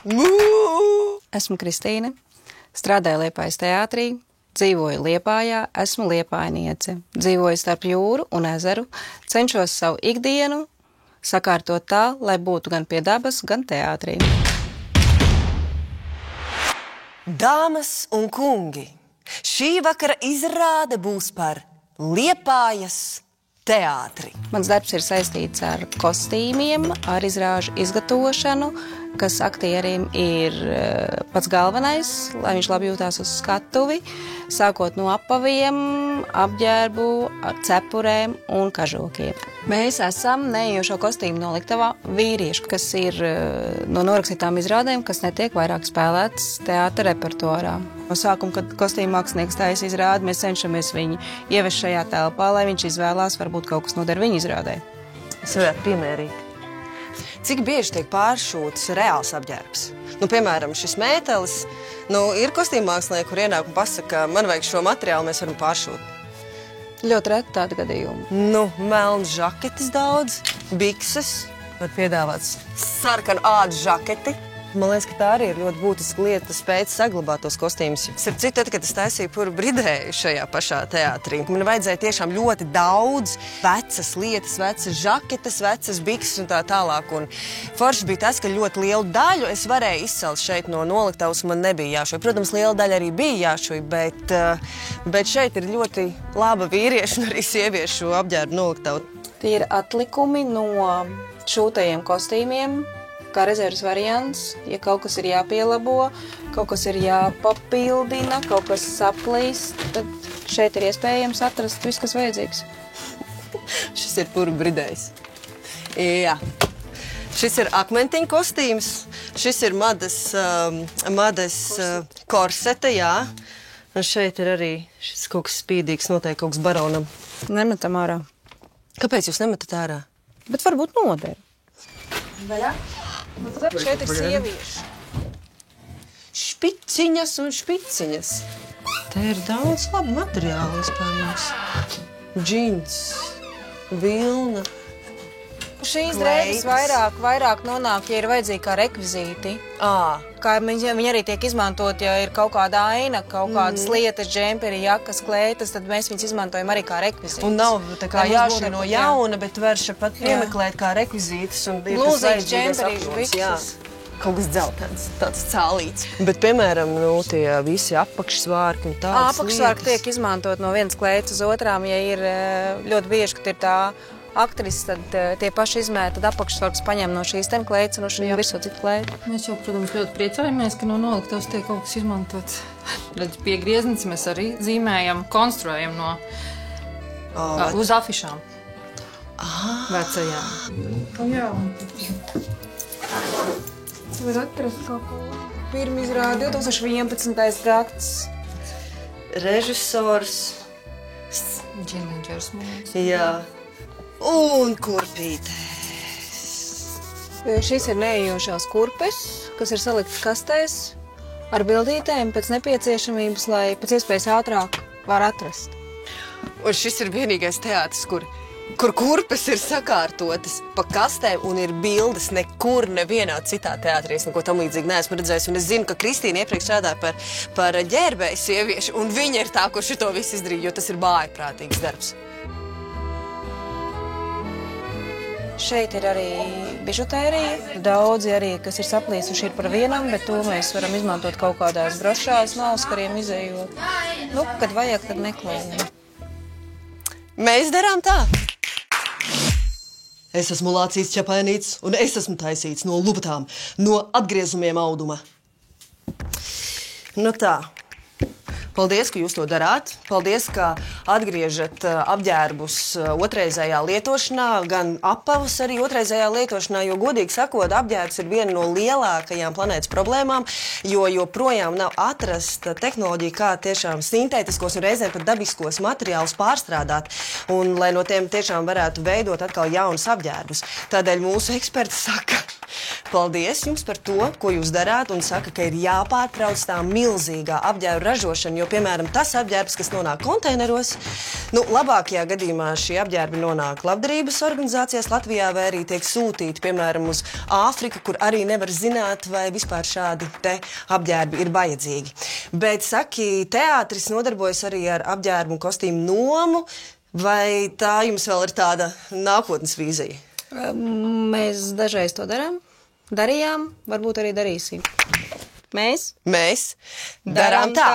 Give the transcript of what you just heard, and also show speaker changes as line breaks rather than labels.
Esmu Kristīne, strādāju Liepājas teātrī, dzīvoju Liepājā, esmu liepājniece. Dzīvoju starp jūru un ezeru, cenšos savu ikdienu sakārtot tā, lai būtu gan pie dabas, gan teātrī.
Dāmas un kungi, šī vakara izrāde būs par Liepājas teātri.
Mans darbs ir saistīts ar kostīmiem, ar izrāžu izgatavošanu, kas aktierim ir pats galvenais, lai viņš labi jūtās uz skatuvi, sākot no apaviem, apģērbu, cepurēm un kažokiem. Mēs esam neejošo kostīmu noliktavā vīrieši, kas ir no norakstītām izrādēm, kas netiek vairāk spēlētas teātra repertuārā. No sākuma, kad kostīmu mākslinieks taisa izrādi, mēs cenšamies viņu ievest šajā telpā, lai viņš izvēlās, varbūt kaut kas noder viņa izrādē.
Es varētu piemērīt. Cik bieži tiek pāršūts reāls apģērbs? Piemēram, šis mētelis, ir kostīmu mākslinieki, kur ienāk un pasaka, man vajag šo materiālu, mēs varam pāršūt.
Ļoti reti tādi gadījumi.
Melns žaketis daudz, bikses, var piedāvāt sarkanu ādas žaketi. Man liekas, ka tā arī ir ļoti būtiska lieta, spēt saglabāt tos kostīmus. Starp citu, tad, kad es taisīju Puru Bridēju šajā pašā teātrī, man vajadzēja tiešām ļoti daudz vecas lietas, vecas žaketes, vecas bikses un tā tālāk. Un forši bija tas, ka ļoti lielu daļu es varēju izcelt šeit no noliktavas, man nebija jāšoj. Protams, liela daļa arī bija jāšoj, bet šeit ir ļoti laba vīriešu un arī sieviešu apģērbu noliktava.
Tie ir atlikumi no šūtajiem kostīmiem, kā rezerves variants, ja kaut kas ir jāpielabo, kaut kas ir jāpapildina, kaut kas saplīst, tad šeit ir iespējams atrast viss, kas vajadzīgs.
Šis ir Puru Bridējs. Jā. Šis ir akmentiņu kostīms, šis ir madas korsete, jā. Un šeit ir arī šis kaut kas spīdīgs, noteikti kaut kas baronam.
Nemetam ārā.
Kāpēc jūs nemetat ārā?
Bet varbūt noder. Vaļā? Šeit ir sievieši.
Špiciņas un špiciņas. Te ir daudz labu materiālu vispārējums. Džins, vilna.
Šīs drēbes vairāk nonāk, ja ir vajadzīgi kā rekvizīti. Kā viņi arī tiek izmantot, ja ir kaut kāda aina, kaut kādas lietas, džemperi, jakas, klētas, tad mēs viņus izmantojam arī kā rekvizītus.
Un nav tā kā jāšana no jauna, bet var pat piemeklēt kā rekvizītus.
Lūzīgs, džemperīši, bikses.
Kaut kas dzeltens, tāds cālīts. Bet, piemēram, tie visi apakšsvārki un tādas lietas.
Apakšsvārki tiek izmantot no vienas klētas uz otrām, ja ir ļoti bieži, kad ir tā aktris, tad tie paši izmēri, tad apakšsvarks paņem no šīs ten klētas un jau virsū citu klētu.
Mēs jau, protams, ļoti priecājamies, ka no noliktavas tiek kaut kas izmantots. Redz, pie grieznices mēs arī zīmējam, konstruējam uz afišām. Vecajām.
Jā. Var atrast kaut ko. Pirma izrāde 2011. gads.
Režisors.
Džinģers mūs.
Jā. Un kurpītēs.
Šīs ir neejošās kurpes, kas ir saliktas kastēs ar bildītēm pēc nepieciešamības, lai pēc iespējas ātrāk var atrast.
Un šis ir vienīgais teātris, kur kurpes ir sakārtotas pa kastēm un ir bildes nekur nevienā citā teātrī. Es neko tam līdzīgi neesmu redzējis. Un es zinu, ka Kristīna iepriekš strādāja par ģērbēju sieviešu, un viņa ir tā, kur šito visu izdarīja, jo tas ir vājprātīgs darbs.
Šeit ir arī bižutērija. Daudzi arī, kas ir saplīsuši, ir par vienam, bet to mēs varam izmantot kaut kādās brošās, mauskariem izējot. Kad vajag, tad meklējam.
Mēs darām tā. Es esmu Lācīs Čepainīts, un es esmu taisīts no lupatām, no atgriezumiem auduma. Tā. Paldies, ka jūs to darāt. Paldies, ka atgriežat apģērbus otrreizējā lietošanā, gan apavus arī otrreizējā lietošanā, jo, godīgi sakot, apģērbs ir viena no lielākajām planētas problēmām, jo joprojām nav atrasta tehnoloģija, kā tiešām sintētiskos un reizēm pat dabiskos materiālus pārstrādāt, un lai no tiem tiešām varētu veidot atkal jaunus apģērbus. Tādēļ mūsu eksperti saka, paldies jums par to, ko jūs darāt, un saka, ka ir jāpārtrauc tā milzīgā apģērbu ražošana, jo, piemēram, tas apģērbs, kas nonāk konteineros, Labākajā gadījumā šie apģērbi nonāk labdarības organizācijās Latvijā vai arī tiek sūtīti, piemēram, uz Āfriku, kur arī nevar zināt, vai vispār šādi te apģērbi ir vajadzīgi. Bet, saki, teātris nodarbojas arī ar apģērbu un kostīmu nomu, vai tā jums vēl ir tāda nākotnes vīzija?
Mēs dažreiz to darījām, varbūt arī darīsim. Mēs
darām tā.